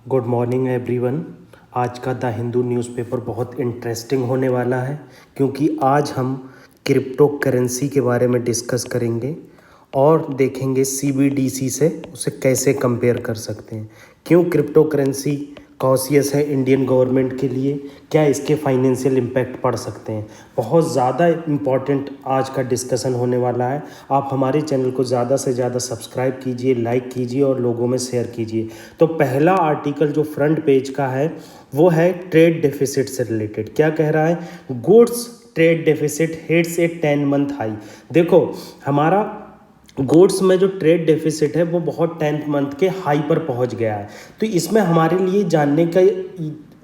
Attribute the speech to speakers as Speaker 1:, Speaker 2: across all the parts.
Speaker 1: Good morning everyone. आज का the Hindu newspaper बहुत इंटरेस्टिंग होने वाला है क्योंकि आज हम क्रिप्टो करेंसी के बारे में डिस्कस करेंगे और देखेंगे सीबीडीसी से उसे कैसे कंपेयर कर सकते हैं। क्यों क्रिप्टो करेंसी कॉशियस है इंडियन गवर्नमेंट के लिए, क्या इसके फाइनेंशियल इम्पैक्ट पड़ सकते हैं। बहुत ज़्यादा इम्पॉर्टेंट आज का डिस्कशन होने वाला है। आप हमारे चैनल को ज़्यादा से ज़्यादा सब्सक्राइब कीजिए, लाइक कीजिए और लोगों में शेयर कीजिए। तो पहला आर्टिकल जो फ्रंट पेज का है वो है ट्रेड डेफिसिट से रिलेटेड। क्या कह रहा है? गुड्स ट्रेड डेफिसिट हिट्स ए 10 मंथ हाई। देखो, हमारा गुड्स में जो ट्रेड डेफिसिट है वो बहुत 10 मंथ के हाई पर पहुंच गया है। तो इसमें हमारे लिए जानने का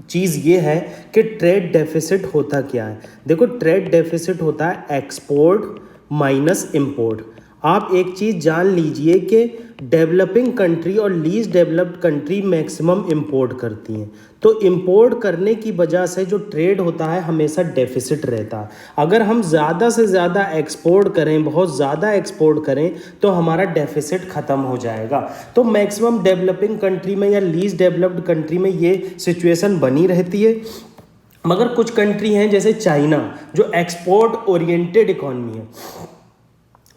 Speaker 1: चीज़ ये है कि ट्रेड डेफिसिट होता क्या है। देखो, ट्रेड डेफिसिट होता है एक्सपोर्ट माइनस इंपोर्ट। आप एक चीज़ जान लीजिए कि डेवलपिंग कंट्री और least developed country maximum import करती हैं। तो इंपोर्ट करने की वजह से जो ट्रेड होता है हमेशा डेफिसिट रहता है। अगर हम ज़्यादा से ज़्यादा एक्सपोर्ट करें, बहुत ज़्यादा एक्सपोर्ट करें, तो हमारा डेफिसिट ख़त्म हो जाएगा। तो मैक्सिमम डेवलपिंग कंट्री में या लीस्ट डेवलप्ड कंट्री में ये सिचुएशन बनी रहती है। मगर कुछ कंट्री हैं जैसे चाइना, जो एक्सपोर्ट ओरिएंटेड इकॉनमी है,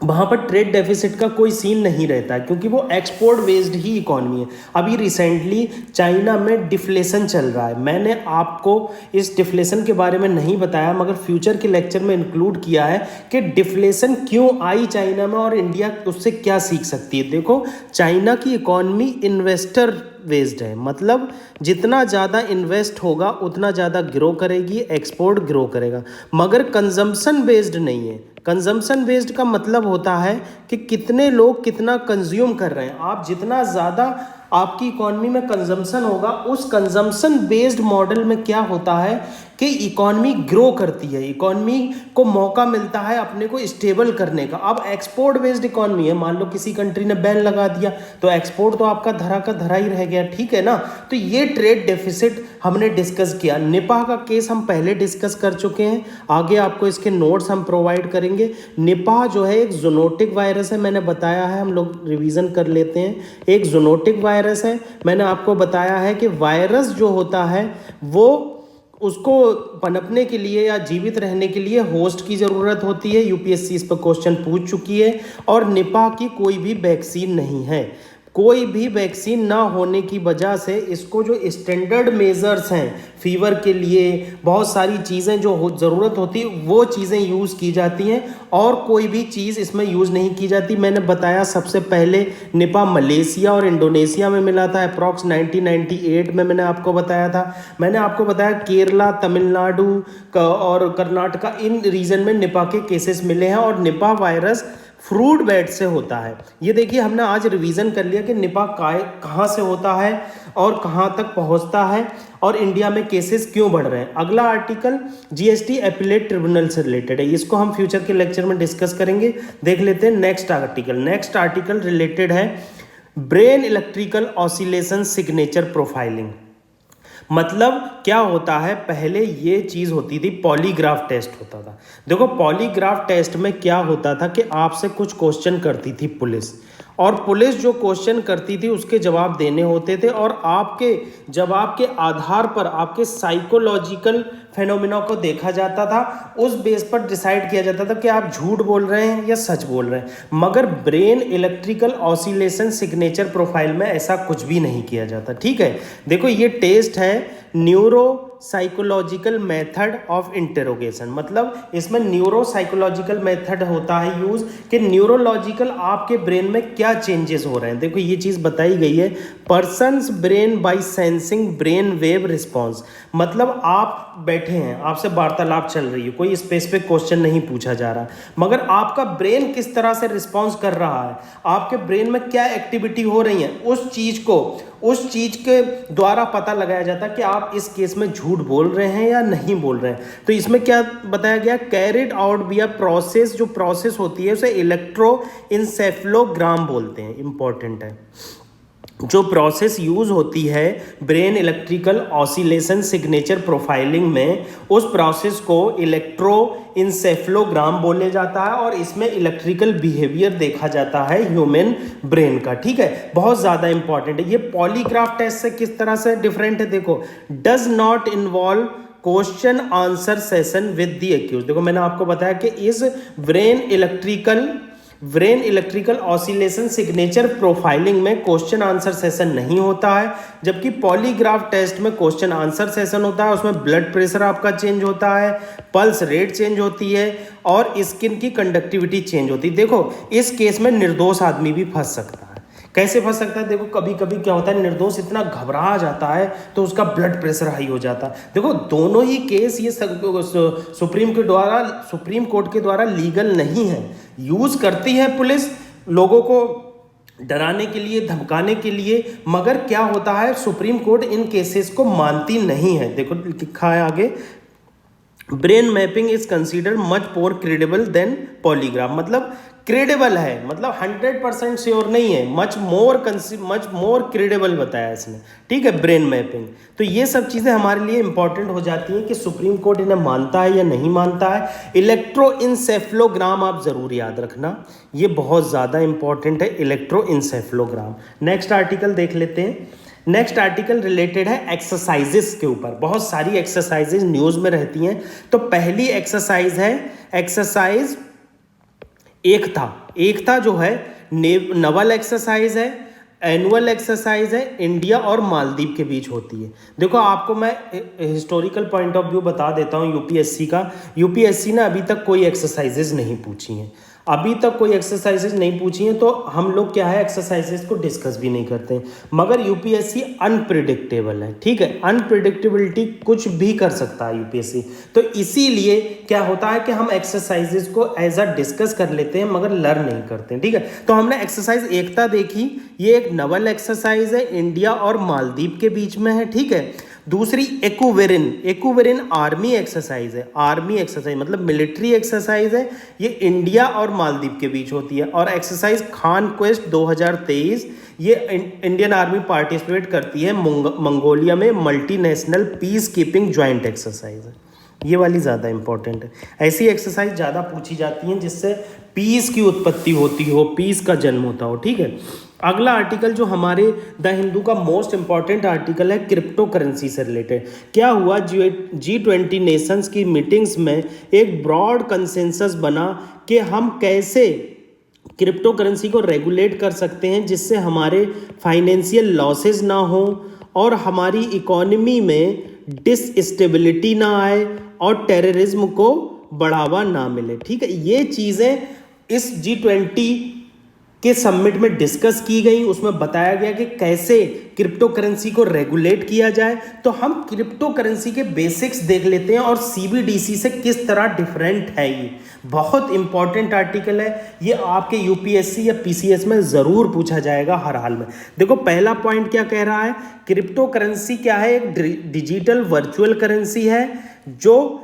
Speaker 1: वहाँ पर ट्रेड डेफिसिट का कोई सीन नहीं रहता क्योंकि वो एक्सपोर्ट बेस्ड ही इकॉनमी है। अभी रिसेंटली चाइना में डिफ्लेशन चल रहा है। मैंने आपको इस डिफ्लेशन के बारे में नहीं बताया मगर फ्यूचर के लेक्चर में इंक्लूड किया है कि डिफ्लेशन क्यों आई चाइना में और इंडिया उससे क्या सीख सकती है। देखो, चाइना की इकॉनमी इन्वेस्टर बेस्ड है, मतलब जितना ज़्यादा इन्वेस्ट होगा उतना ज़्यादा ग्रो करेगी, एक्सपोर्ट ग्रो करेगा, मगर कंजम्पशन बेस्ड नहीं है। कंजम्पशन बेस्ड का मतलब होता है कि कितने लोग कितना कंज्यूम कर रहे हैं। आप जितना ज़्यादा आपकी इकॉनमी में कंजम्पशन होगा, उस कंजम्पशन बेस्ड मॉडल में क्या होता है कि इकॉनमी ग्रो करती है, इकॉनमी को मौका मिलता है अपने को स्टेबल करने का। अब एक्सपोर्ट बेस्ड इकॉनमी है, मान लो किसी कंट्री ने बैन लगा दिया तो एक्सपोर्ट तो आपका धरा का धरा ही रह गया, ठीक है ना। तो ये ट्रेड डेफिसिट हमने डिस्कस किया। निपाह का केस हम पहले डिस्कस कर चुके हैं, आगे आपको इसके नोट्स हम प्रोवाइड करेंगे। निपाह जो है एक जूनोटिक वायरस है, मैंने बताया है, हम लोग रिवीजन कर लेते हैं। एक जूनोटिक वायरस है, मैंने आपको बताया है कि वायरस जो होता है वो उसको पनपने के लिए या जीवित रहने के लिए होस्ट की ज़रूरत होती है। यूपीएससी इस पर क्वेश्चन पूछ चुकी है। और निपाह की कोई भी वैक्सीन नहीं है। कोई भी वैक्सीन ना होने की वजह से इसको जो स्टैंडर्ड मेजर्स हैं फीवर के लिए, बहुत सारी चीज़ें जो ज़रूरत होती है वो चीज़ें यूज़ की जाती हैं और कोई भी चीज़ इसमें यूज़ नहीं की जाती। मैंने बताया सबसे पहले निपाह मलेशिया और इंडोनेशिया में मिला था, अप्रॉक्स 1998 में मैंने आपको बताया था। मैंने आपको बताया केरला, तमिलनाडु और कर्नाटका, इन रीजन में निपाह के केसेस मिले हैं। और निपाह वायरस फ्रूट बैट से होता है। ये देखिए, हमने आज रिवीजन कर लिया कि निपाह कहाँ से होता है और कहाँ तक पहुँचता है और इंडिया में केसेस क्यों बढ़ रहे हैं। अगला आर्टिकल जीएसटी एपिलेट ट्रिब्यूनल से रिलेटेड है, इसको हम फ्यूचर के लेक्चर में डिस्कस करेंगे। देख लेते हैं next article. Next article related है brain electrical oscillation signature profiling. मतलब क्या होता है, पहले ये चीज़ होती थी पॉलीग्राफ टेस्ट होता था। देखो, पॉलीग्राफ टेस्ट में क्या होता था कि आपसे कुछ क्वेश्चन करती थी पुलिस, और पुलिस जो क्वेश्चन करती थी उसके जवाब देने होते थे और आपके जवाब के आधार पर आपके साइकोलॉजिकल फेनोमेना को देखा जाता था। उस बेस पर डिसाइड किया जाता था कि आप झूठ बोल रहे हैं या सच बोल रहे हैं। मगर brain electrical oscillation signature profile में ऐसा कुछ भी नहीं किया जाता, ठीक है। देखो, ये टेस्ट है neuro psychological method of interrogation, मतलब इसमें न्यूरो साइकोलॉजिकल मेथड होता है यूज कि न्यूरोलॉजिकल आपके ब्रेन में क्या चेंजेस हो रहे हैं। देखो, ये चीज़ बताई गई है persons brain bye sensing brain wave response. मतलब आप बैठे हैं, आपसे वार्तालाप चल रही है, कोई स्पेसिफिक क्वेश्चन नहीं पूछा जा रहा, मगर आपका ब्रेन किस तरह से रिस्पॉन्स कर रहा है, आपके ब्रेन में क्या एक्टिविटी हो रही है, उस चीज़ के द्वारा पता लगाया जाता है कि आप इस केस में झूठ बोल रहे हैं या नहीं बोल रहे हैं। तो इसमें क्या बताया गया, कैरिड आउट बिया प्रोसेस, जो प्रोसेस होती है उसे इलेक्ट्रो इंसेफ्लोग्राम बोलते हैं, इंपॉर्टेंट है। जो प्रोसेस यूज़ होती है brain electrical oscillation signature profiling में, उस प्रोसेस को इलेक्ट्रोइंसेफेलोग्राम बोले जाता है और इसमें इलेक्ट्रिकल बिहेवियर देखा जाता है ह्यूमन ब्रेन का। ठीक है, बहुत ज़्यादा इंपॉर्टेंट है। ये पॉलीग्राफ टेस्ट से किस तरह से डिफरेंट है, देखो, does not involve question answer session with the accused. देखो मैंने आपको बताया कि इस brain electrical oscillation signature profiling में क्वेश्चन आंसर सेशन नहीं होता है, जबकि पॉलीग्राफ टेस्ट में क्वेश्चन आंसर सेशन होता है। उसमें ब्लड प्रेशर आपका चेंज होता है, पल्स रेट चेंज होती है और स्किन की कंडक्टिविटी चेंज होती है। देखो इस केस में निर्दोष आदमी भी फंस सकता है। कैसे फंस सकता है, देखो कभी कभी क्या होता है, निर्दोष इतना घबरा जाता है तो उसका ब्लड प्रेशर हाई हो जाता है। देखो दोनों ही केस ये सुप्रीम कोर्ट के द्वारा लीगल नहीं है। यूज करती है पुलिस लोगों को डराने के लिए, धमकाने के लिए, मगर क्या होता है सुप्रीम कोर्ट इन केसेस को मानती नहीं है। देखो लिखा है आगे, brain mapping is considered much more credible than polygraph. मतलब क्रेडिबल है, मतलब 100% श्योर नहीं है, मच मोर क्रेडिबल बताया इसने। ठीक है, ब्रेन मैपिंग। तो ये सब चीज़ें हमारे लिए इंपॉर्टेंट हो जाती हैं कि सुप्रीम कोर्ट इन्हें मानता है या नहीं मानता है। इलेक्ट्रोइंसेफेलोग्राम आप ज़रूर याद रखना, ये बहुत ज़्यादा इंपॉर्टेंट है, इलेक्ट्रोइंसेफेलोग्राम। नेक्स्ट आर्टिकल देख लेते हैं। नेक्स्ट आर्टिकल रिलेटेड है एक्सरसाइजेस के ऊपर। बहुत सारी एक्सरसाइजेज न्यूज़ में रहती हैं। तो पहली एक्सरसाइज है एक्सरसाइज एकता जो है नवल एक्सरसाइज है, एनुअल एक्सरसाइज है, इंडिया और मालदीव के बीच होती है। देखो आपको मैं हिस्टोरिकल पॉइंट ऑफ व्यू बता देता हूँ यूपीएससी का। यूपीएससी ने अभी तक कोई एक्सरसाइजेज नहीं पूछी हैं, तो हम लोग क्या है एक्सरसाइजेस को डिस्कस भी नहीं करते हैं। मगर यूपीएससी अनप्रिडिक्टेबल है। ठीक है, अनप्रिडिक्टेबिलिटी कुछ भी कर सकता है यूपीएससी। तो इसीलिए क्या होता है कि हम एक्सरसाइजेस को एज अ डिस्कस कर लेते हैं मगर लर्न नहीं करते हैं। ठीक है, तो हमने एक्सरसाइज एकता देखी, ये एक नवल एक्सरसाइज है, इंडिया और मालदीव के बीच में है। ठीक है, दूसरी एक्वेरिन आर्मी एक्सरसाइज है। आर्मी एक्सरसाइज मतलब मिलिट्री एक्सरसाइज है, ये इंडिया और मालदीव के बीच होती है। और एक्सरसाइज खान क्वेस्ट 2023, ये इंडियन आर्मी पार्टिसिपेट करती है मंगोलिया में, multinational peace keeping joint exercise है। ये वाली ज़्यादा इंपॉर्टेंट है। ऐसी एक्सरसाइज ज़्यादा पूछी जाती हैं जिससे पीस की उत्पत्ति होती हो, पीस का जन्म होता हो। ठीक है, अगला आर्टिकल जो हमारे द हिंदू का मोस्ट इंपॉर्टेंट आर्टिकल है क्रिप्टो करेंसी से रिलेटेड। क्या हुआ, G20 नेशंस की मीटिंग्स में एक ब्रॉड कंसेंसस बना कि हम कैसे क्रिप्टो करेंसी को रेगुलेट कर सकते हैं जिससे हमारे फाइनेंशियल लॉसेस ना हो और हमारी इकोनॉमी में डिसस्टेबिलिटी ना आए और टेररिज्म को बढ़ावा ना मिले। ठीक है, ये चीज़ें इस G20 के समिट में डिस्कस की गई। उसमें बताया गया कि कैसे क्रिप्टो करेंसी को रेगुलेट किया जाए। तो हम क्रिप्टो करेंसी के बेसिक्स देख लेते हैं और सीबीडीसी से किस तरह डिफरेंट है। ये बहुत इंपॉर्टेंट आर्टिकल है, ये आपके यूपीएससी या पीसीएस में ज़रूर पूछा जाएगा हर हाल में। देखो पहला पॉइंट क्या कह रहा है, क्रिप्टो करेंसी क्या है, एक डिजिटल वर्चुअल करेंसी है जो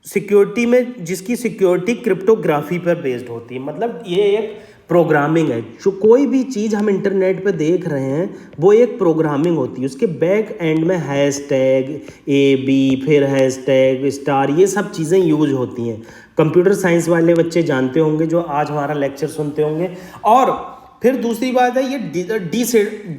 Speaker 1: सिक्योरिटी में, जिसकी सिक्योरिटी क्रिप्टोग्राफी पर बेस्ड होती है। मतलब ये एक प्रोग्रामिंग है। जो कोई भी चीज़ हम इंटरनेट पे देख रहे हैं वो एक प्रोग्रामिंग होती है। उसके बैक एंड में हैशटैग AB, फिर हैशटैग स्टार, ये सब चीज़ें यूज होती हैं। कंप्यूटर साइंस वाले बच्चे जानते होंगे जो आज हमारा लेक्चर सुनते होंगे। और फिर दूसरी बात है ये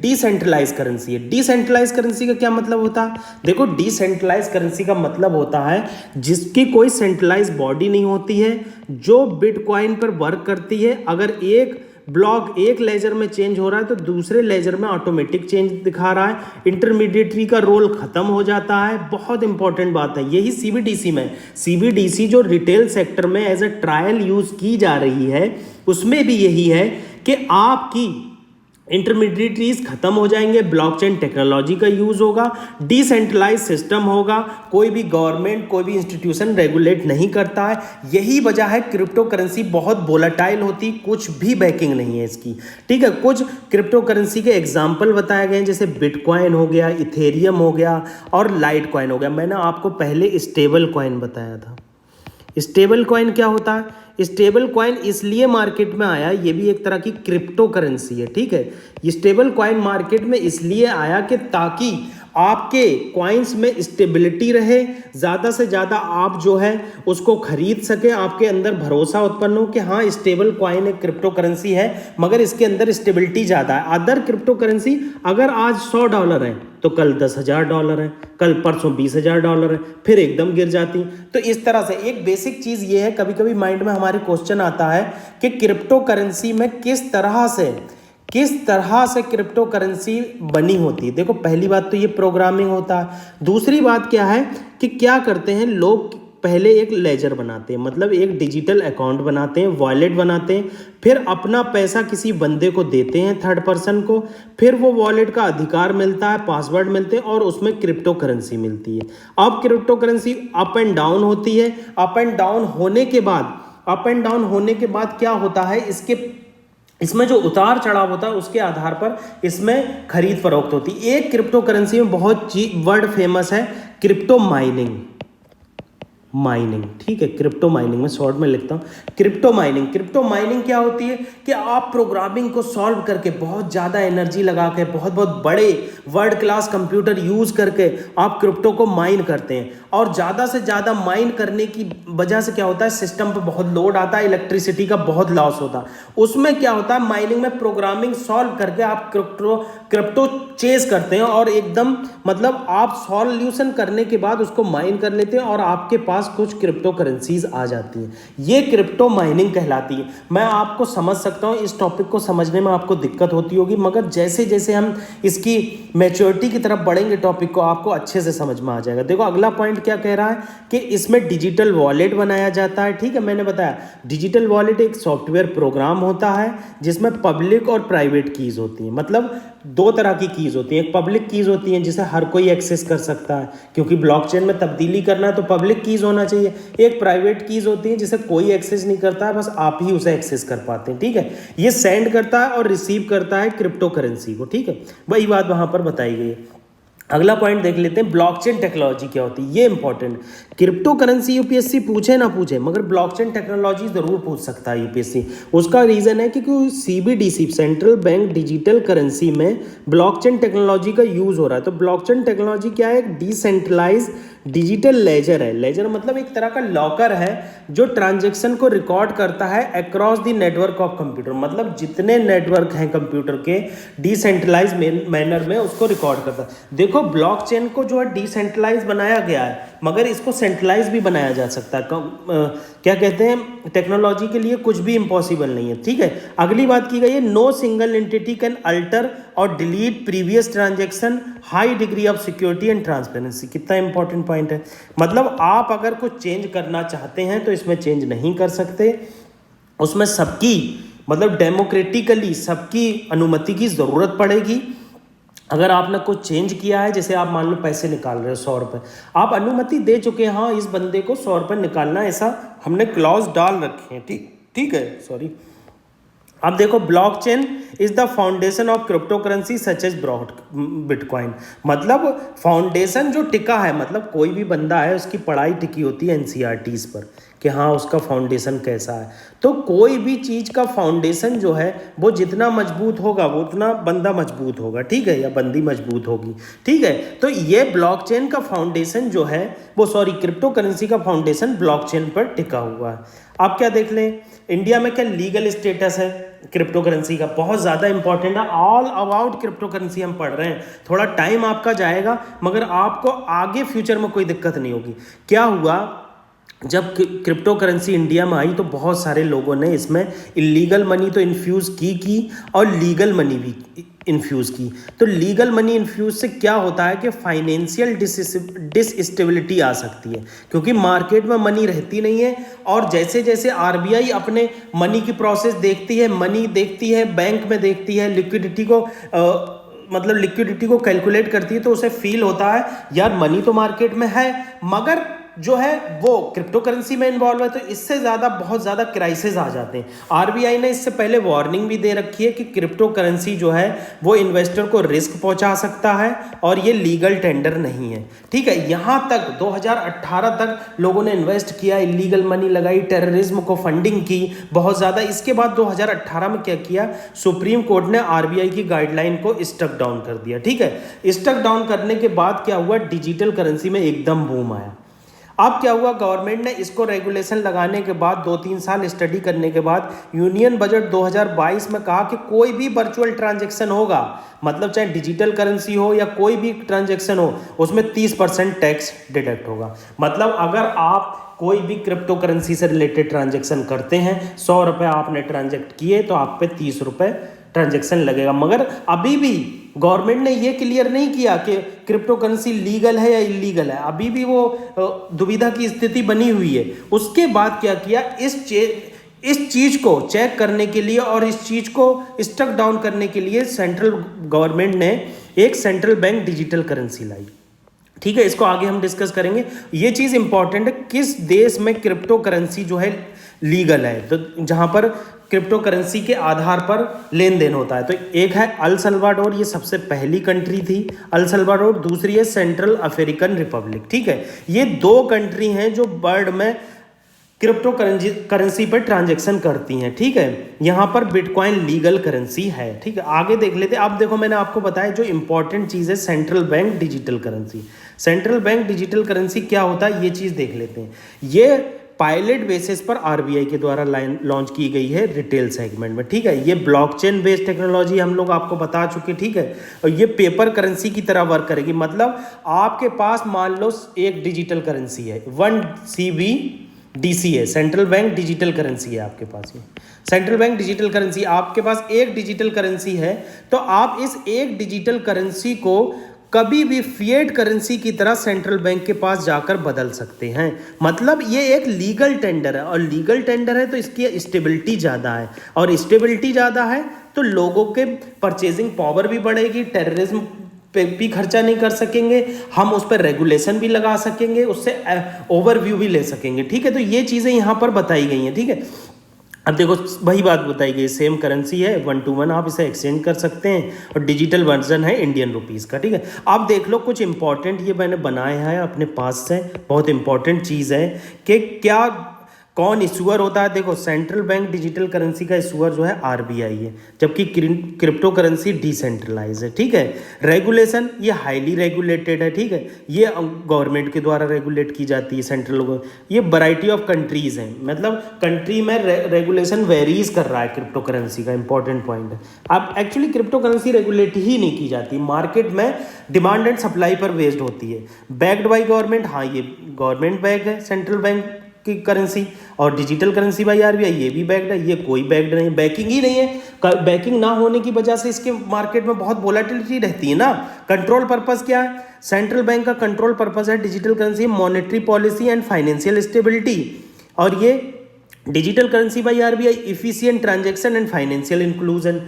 Speaker 1: डिसेंट्रलाइज करेंसी है। डिसेंट्रलाइज करेंसी का क्या मतलब होता है, देखो डिसेंट्रलाइज करेंसी का मतलब होता है जिसकी कोई सेंट्रलाइज बॉडी नहीं होती है, जो बिटकॉइन पर वर्क करती है। अगर एक ब्लॉक एक लेजर में चेंज हो रहा है तो दूसरे लेजर में ऑटोमेटिक चेंज दिखा रहा है, इंटरमीडिएटरी का रोल खत्म हो जाता है। बहुत इंपॉर्टेंट बात है। यही सीबीडीसी में, सीबीडीसी जो रिटेल सेक्टर में एज ए ट्रायल यूज की जा रही है उसमें भी यही है कि आपकी इंटरमीडिएटरीज खत्म हो जाएंगे, ब्लॉकचेन टेक्नोलॉजी का यूज होगा, डिसेंट्रलाइज सिस्टम होगा, कोई भी गवर्नमेंट कोई भी इंस्टीट्यूशन रेगुलेट नहीं करता है। यही वजह है क्रिप्टो करेंसी बहुत वोलेटाइल होती, कुछ भी बैकिंग नहीं है इसकी। ठीक है, कुछ क्रिप्टो करेंसी के एग्जाम्पल बताए गए हैं जैसे बिटकॉइन हो गया, इथेरियम हो गया और लाइट कॉइन हो गया। मैंने आपको पहले स्टेबल कॉइन बताया था। स्टेबल कॉइन क्या होता है, स्टेबल कॉइन इसलिए मार्केट में आया, ये भी एक तरह की क्रिप्टो करेंसी है, ठीक है। ये स्टेबल कॉइन मार्केट में इसलिए आया कि ताकि आपके कॉइन्स में स्टेबिलिटी रहे, ज़्यादा से ज़्यादा आप जो है उसको खरीद सके, आपके अंदर भरोसा उत्पन्न हो कि हाँ स्टेबल कॉइन एक क्रिप्टो करेंसी है मगर इसके अंदर स्टेबिलिटी ज़्यादा है। अदर क्रिप्टो करेंसी अगर आज $100 है तो कल $10,000 है, कल परसों $20,000 है, फिर एकदम गिर जाती। तो इस तरह से एक बेसिक चीज़ ये है, कभी कभी माइंड में हमारे क्वेश्चन आता है कि क्रिप्टो करेंसी में किस तरह से क्रिप्टो करेंसी बनी होती है। देखो पहली बात तो ये प्रोग्रामिंग होता है, दूसरी बात क्या है कि क्या करते हैं लोग, पहले एक लेजर बनाते हैं, मतलब एक डिजिटल अकाउंट बनाते हैं, वॉलेट बनाते हैं, फिर अपना पैसा किसी बंदे को देते हैं, थर्ड पर्सन को, फिर वो वॉलेट का अधिकार मिलता है, पासवर्ड मिलते हैं और उसमें क्रिप्टो करेंसी मिलती है। अब crypto currency up and down होती है, अप एंड डाउन होने के बाद क्या होता है, इसमें जो उतार चढ़ाव होता है उसके आधार पर इसमें खरीद फरोख्त होती है। एक क्रिप्टो करेंसी में बहुत वर्ड फेमस है, क्रिप्टो माइनिंग, ठीक है, क्रिप्टो माइनिंग में शॉर्ट में लिखता हूँ क्रिप्टो माइनिंग क्या होती है कि आप प्रोग्रामिंग को सॉल्व करके बहुत ज़्यादा एनर्जी लगा के बहुत बड़े वर्ल्ड क्लास कंप्यूटर यूज़ करके आप क्रिप्टो को माइन करते हैं, और ज़्यादा से ज़्यादा माइन करने की वजह से क्या होता है, सिस्टम पर बहुत लोड आता है, इलेक्ट्रिसिटी का बहुत लॉस होता है। उसमें क्या होता है, माइनिंग में प्रोग्रामिंग सॉल्व करके आप क्रिप्टो चेस करते हैं और एकदम मतलब आप सॉल्यूशन करने के बाद उसको माइन कर लेते हैं और आपके पास कुछ क्रिप्टो करेंसीज आ जाती हैं। ये क्रिप्टो माइनिंग कहलाती है। मैं आपको समझ सकता हूँ, इस टॉपिक को समझने में आपको दिक्कत होती होगी, मगर जैसे जैसे हम इसकी मैच्योरिटी की तरफ बढ़ेंगे टॉपिक को, आपको अच्छे से समझ में आ जाएगा। देखो अगला पॉइंट क्या कह रहा है कि इसमें डिजिटल वॉलेट बनाया जाता है, ठीक है। मैंने बताया डिजिटल वॉलेट एक सॉफ्टवेयर प्रोग्राम होता है जिसमें पब्लिक और प्राइवेट कीज होती हैं, मतलब दो तरह की कीज होती हैं। एक पब्लिक कीज होती है जिसे हर कोई एक्सेस कर सकता है, क्योंकि ब्लॉकचेन में तब्दीली करना है तो पब्लिक कीज होना चाहिए। एक प्राइवेट कीज होती है जिसे कोई एक्सेस नहीं करता है, बस आप ही उसे एक्सेस कर पाते हैं, ठीक है। ये सेंड करता है और रिसीव करता है क्रिप्टो करेंसी को, ठीक है, वही बात वहां पर बताई गई है। अगला पॉइंट देख लेते हैं, ब्लॉकचेन टेक्नोलॉजी क्या होती है, ये इंपॉर्टेंट। क्रिप्टो करेंसी यूपीएससी पूछे ना पूछे मगर ब्लॉकचेन टेक्नोलॉजी जरूर पूछ सकता है यूपीएससी। उसका रीजन है कि CBDC central bank digital currency में ब्लॉकचेन टेक्नोलॉजी का यूज हो रहा है। तो ब्लॉकचेन टेक्नोलॉजी क्या है, एक डिसेंट्रलाइज डिजिटल लेजर है। लेजर मतलब एक तरह का लॉकर है जो ट्रांजैक्शन को रिकॉर्ड करता है across the network of computer, मतलब जितने नेटवर्क हैं कंप्यूटर के डिसेंट्रलाइज मैनर में उसको रिकॉर्ड करता है। देखो ब्लॉकचेन को जो है डिसेंट्रलाइज बनाया गया है मगर इसको सेंट्रलाइज भी बनाया जा सकता है। क्या कहते हैं, टेक्नोलॉजी के लिए कुछ भी इम्पॉसिबल नहीं है, ठीक है। अगली बात की गई है, no single entity can alter और delete previous transaction, high degree of security and transparency. कितना इंपॉर्टेंट पॉइंट है, मतलब आप अगर कुछ चेंज करना चाहते हैं तो इसमें चेंज नहीं कर सकते, उसमें सबकी मतलब डेमोक्रेटिकली सबकी अनुमति की ज़रूरत पड़ेगी। अगर आपने कुछ चेंज किया है, जैसे आप मान लो पैसे निकाल रहे हो 100 रुपये, आप अनुमति दे चुके हैं, हाँ इस बंदे को 100 रुपये निकालना, ऐसा हमने क्लॉज डाल रखे हैं, ठीक है, सॉरी। अब देखो blockchain is the foundation of crypto currency such as bitcoin, मतलब फाउंडेशन जो टिका है, मतलब कोई भी बंदा है उसकी पढ़ाई टिकी होती है एनसीईआरटीज पर कि हाँ उसका फाउंडेशन कैसा है। तो कोई भी चीज़ का फाउंडेशन जो है वो जितना मजबूत होगा वो उतना बंदा मजबूत होगा, ठीक है, या बंदी मजबूत होगी, ठीक है। तो ये ब्लॉकचेन का फाउंडेशन जो है वो क्रिप्टो करेंसी का फाउंडेशन ब्लॉकचेन पर टिका हुआ है। आप क्या देख लें, इंडिया में क्या लीगल स्टेटस है क्रिप्टो करेंसी का, बहुत ज़्यादा इंपॉर्टेंट है। ऑल अबाउट क्रिप्टो करेंसी हम पढ़ रहे हैं, थोड़ा टाइम आपका जाएगा मगर आपको आगे फ्यूचर में कोई दिक्कत नहीं होगी। क्या हुआ, जब क्रिप्टो करेंसी इंडिया में आई तो बहुत सारे लोगों ने इसमें इलीगल मनी तो इन्फ्यूज़ की और लीगल मनी भी इन्फ्यूज़ की। तो लीगल मनी इन्फ्यूज़ से क्या होता है कि फाइनेंशियल डिसस्टेबिलिटी आ सकती है, क्योंकि मार्केट में मनी रहती नहीं है। और जैसे जैसे आरबीआई अपने मनी की प्रोसेस देखती है, मनी देखती है, बैंक में देखती है, लिक्विडिटी को लिक्विडिटी को कैलकुलेट करती है, तो उसे फील होता है यार मनी तो मार्केट में है मगर जो है वो क्रिप्टो करेंसी में इन्वॉल्व है, तो इससे ज़्यादा बहुत ज़्यादा क्राइसिस आ जाते हैं। आरबीआई ने इससे पहले वार्निंग भी दे रखी है कि क्रिप्टो करेंसी जो है वो इन्वेस्टर को रिस्क पहुंचा सकता है और ये लीगल टेंडर नहीं है। ठीक है, यहाँ तक 2018 तक लोगों ने इन्वेस्ट किया, इलीगल मनी लगाई, टेररिज्म को फंडिंग की बहुत ज़्यादा। इसके बाद 2018 में क्या किया, सुप्रीम कोर्ट ने आरबीआई की गाइडलाइन को स्टक डाउन कर दिया। ठीक है, स्टक डाउन करने के बाद क्या हुआ, डिजिटल करेंसी में एकदम बूम आया। अब क्या हुआ, गवर्नमेंट ने इसको रेगुलेशन लगाने के बाद 2-3 साल स्टडी करने के बाद यूनियन बजट 2022 में कहा कि कोई भी वर्चुअल ट्रांजैक्शन होगा, मतलब चाहे डिजिटल करेंसी हो या कोई भी ट्रांजैक्शन हो, उसमें 30% टैक्स डिडक्ट होगा। मतलब अगर आप कोई भी क्रिप्टो करेंसी से रिलेटेड ट्रांजैक्शन करते हैं, 100 रुपये आपने ट्रांजैक्ट किए तो आप पे 30 रुपये ट्रांजैक्शन लगेगा। मगर अभी भी गवर्नमेंट ने ये क्लियर नहीं किया कि क्रिप्टो करेंसी लीगल है या इलीगल है, अभी भी वो दुविधा की स्थिति बनी हुई है। उसके बाद क्या किया, इस चीज़ को चेक करने के लिए और इस चीज़ को स्टक डाउन करने के लिए सेंट्रल गवर्नमेंट ने एक सेंट्रल बैंक डिजिटल करेंसी लाई। ठीक है, इसको आगे हम डिस्कस करेंगे। ये चीज़ इंपॉर्टेंट है, किस देश में क्रिप्टो करेंसी जो है लीगल है, तो जहाँ पर क्रिप्टो करेंसी के आधार पर लेन देन होता है। तो एक है अल सल्वाडोर, ये सबसे पहली कंट्री थी अल सल्वाडोर, दूसरी है सेंट्रल अफ्रीकन रिपब्लिक। ठीक है, ये 2 कंट्री हैं जो वर्ल्ड में क्रिप्टो करेंसी पर ट्रांजैक्शन करती हैं। ठीक है, यहाँ पर बिटकॉइन लीगल करेंसी है। ठीक है, आगे देख लेते हैं। अब देखो, मैंने आपको बताया जो इंपॉर्टेंट चीज़ है central bank digital currency. Central bank digital currency क्या होता है, ये चीज़ देख लेते हैं। ये पायलट बेसिस पर आरबीआई के द्वारा लॉन्च की गई है रिटेल सेगमेंट में। ठीक है, ये ब्लॉकचेन बेस्ड टेक्नोलॉजी हम लोग आपको बता चुके। ठीक है, और ये पेपर करेंसी की तरह वर्क करेगी। मतलब आपके पास मान लो एक डिजिटल करेंसी है, 1 CBDC है, सेंट्रल बैंक डिजिटल करेंसी है आपके पास। ये सेंट्रल बैंक डिजिटल करेंसी, आपके पास एक डिजिटल करेंसी है, तो आप इस एक डिजिटल करेंसी को कभी भी फिएट करेंसी की तरह सेंट्रल बैंक के पास जाकर बदल सकते हैं। मतलब ये एक लीगल टेंडर है, और लीगल टेंडर है तो इसकी स्टेबिलिटी ज़्यादा है, और स्टेबिलिटी ज़्यादा है तो लोगों के परचेजिंग पावर भी बढ़ेगी, टेररिज्म पे भी खर्चा नहीं कर सकेंगे, हम उस पर रेगुलेशन भी लगा सकेंगे, उससे ओवरव्यू भी ले सकेंगे। ठीक है, तो ये चीज़ें यहाँ पर बताई गई हैं। ठीक है, अब देखो वही बात बताई गई, सेम करेंसी है 1 to 1, आप इसे एक्सचेंज कर सकते हैं, और डिजिटल वर्जन है इंडियन रुपीज़ का। ठीक है, आप देख लो कुछ इंपॉर्टेंट ये मैंने बनाया है अपने पास से, बहुत इंपॉर्टेंट चीज़ है कि क्या कौन इशूअर होता है। देखो, सेंट्रल बैंक डिजिटल करेंसी का इशूअर जो है आरबीआई है, जबकि क्रिप्टो करेंसी डिसेंट्रलाइज है। ठीक है, रेगुलेशन ये हाईली रेगुलेटेड है। ठीक है, ये गवर्नमेंट के द्वारा रेगुलेट की जाती है सेंट्रल। ये वैरायटी ऑफ कंट्रीज हैं, मतलब कंट्री में रेगुलेशन वेरीज कर रहा है क्रिप्टो करेंसी का, इंपॉर्टेंट पॉइंट है। अब एक्चुअली क्रिप्टो करेंसी रेगुलेट ही नहीं की जाती, मार्केट में डिमांड एंड सप्लाई पर बेस्ड होती है। बैक्ड बाई गवर्नमेंट, हाँ ये गवर्नमेंट बैक है सेंट्रल बैंक की करेंसी, और डिजिटल करेंसी बाई आरबीआई ये भी बैक्ड है। ये कोई बैक्ड नहीं, बैकिंग ही नहीं है। बैकिंग ना होने की वजह से इसके मार्केट में बहुत वोलेटिलिटी रहती है ना। कंट्रोल पर्पस क्या है, सेंट्रल बैंक का कंट्रोल पर्पस है digital currency, monetary policy and financial stability. और ये digital currency by RBI, efficient transaction and financial inclusion.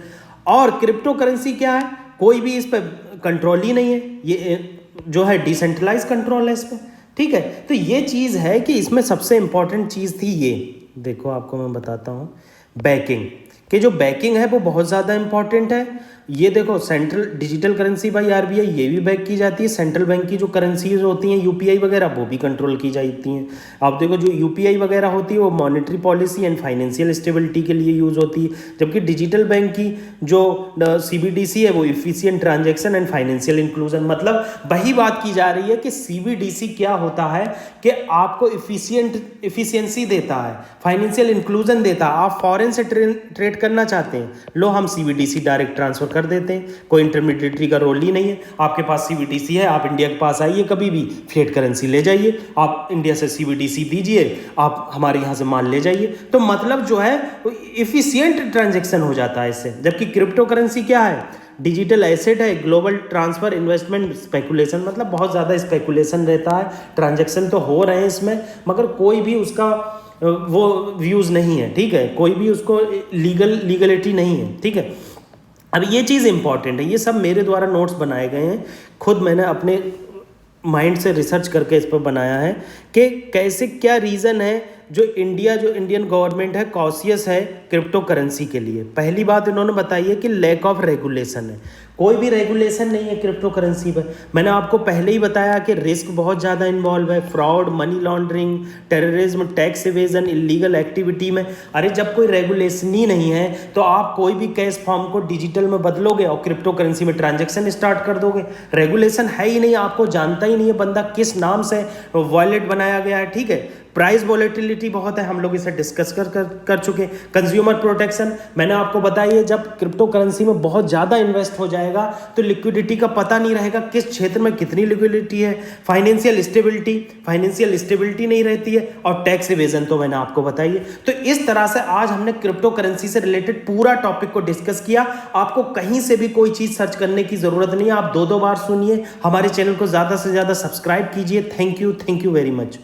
Speaker 1: और क्रिप्टो करेंसी क्या है, कोई भी इस पर कंट्रोल ही नहीं है, ये जो है डिसेंट्रलाइज कंट्रोल है इस पर। ठीक है, तो ये चीज़ है कि इसमें सबसे इंपॉर्टेंट चीज़ थी ये, देखो आपको मैं बताता हूँ, बैकिंग, कि जो बैकिंग है वो बहुत ज़्यादा इंपॉर्टेंट है। ये देखो, central digital currency by RBI ये भी बैक की जाती है। सेंट्रल बैंक की जो करेंसीज होती हैं यूपीआई वगैरह, वो भी कंट्रोल की जाती हैं। आप देखो, जो यूपीआई वगैरह होती है वो monetary policy and financial stability के लिए यूज़ होती है, जबकि डिजिटल बैंक की जो सीबीडीसी है वो efficient transaction and financial inclusion. मतलब वही बात की जा रही है कि सीबीडीसी क्या होता है कि आपको इफिशियंसी देता है, फाइनेंशियल इंक्लूजन देता है। आप फॉरेन से ट्रेड करना चाहते हैं, लो हम सीबीडीसी डायरेक्ट ट्रांसफर कर देते हैं, कोई इंटरमीडिएटरी का रोल ही नहीं है। आपके पास सीबीडीसी है, आप इंडिया के पास आइए, कभी भी फिएट करेंसी ले जाइए, आप इंडिया से सीबीडीसी दीजिए, आप हमारे यहाँ से माल ले जाइए। तो मतलब जो है इफिशिएंट ट्रांजैक्शन हो जाता है इससे। जबकि क्रिप्टो करेंसी क्या है, डिजिटल एसेट है, ग्लोबल ट्रांसफर इन्वेस्टमेंट स्पेकुलेशन, मतलब बहुत ज़्यादा स्पेकुलेशन रहता है, ट्रांजैक्शन तो हो रहे हैं इसमें, मगर कोई भी उसका वो व्यूज़ नहीं है। ठीक है, कोई भी उसको लीगलिटी नहीं है। ठीक है, अब ये चीज़ इंपॉर्टेंट है, ये सब मेरे द्वारा नोट्स बनाए गए हैं, खुद मैंने अपने माइंड से रिसर्च करके इस पर बनाया है कि कैसे क्या रीज़न है जो इंडियन गवर्नमेंट है कॉशियस है क्रिप्टो करेंसी के लिए। पहली बात इन्होंने बताई है कि लैक ऑफ रेगुलेशन है, कोई भी रेगुलेशन नहीं है क्रिप्टो करेंसी पर। मैंने आपको पहले ही बताया कि रिस्क बहुत ज़्यादा इन्वॉल्व है, fraud, money laundering, terrorism, tax evasion, illegal activity में। अरे जब कोई रेगुलेशन ही नहीं है तो आप कोई भी कैश फॉर्म को डिजिटल में बदलोगे और क्रिप्टो करेंसी में ट्रांजेक्शन स्टार्ट कर दोगे। रेगुलेशन है ही नहीं, आपको जानता ही नहीं है बंदा किस नाम से वॉलेट बनाया गया है, ठीक है। प्राइस वॉलेटिलिटी बहुत है, हम लोग इसे डिस्कस कर चुके। कंज्यूमर प्रोटेक्शन मैंने आपको बताई है, जब क्रिप्टो करेंसी में बहुत ज़्यादा इन्वेस्ट हो जाएगा तो लिक्विडिटी का पता नहीं रहेगा किस क्षेत्र में कितनी लिक्विडिटी है। फाइनेंशियल स्टेबिलिटी नहीं रहती है, और टैक्स इवेजन तो मैंने आपको बताई है। तो इस तरह से आज हमने क्रिप्टो करेंसी से रिलेटेड पूरा टॉपिक को डिस्कस किया। आपको कहीं से भी कोई चीज़ सर्च करने की ज़रूरत नहीं है, आप दो बार सुनिए। हमारे चैनल को ज़्यादा से ज़्यादा सब्सक्राइब कीजिए। Thank you very much.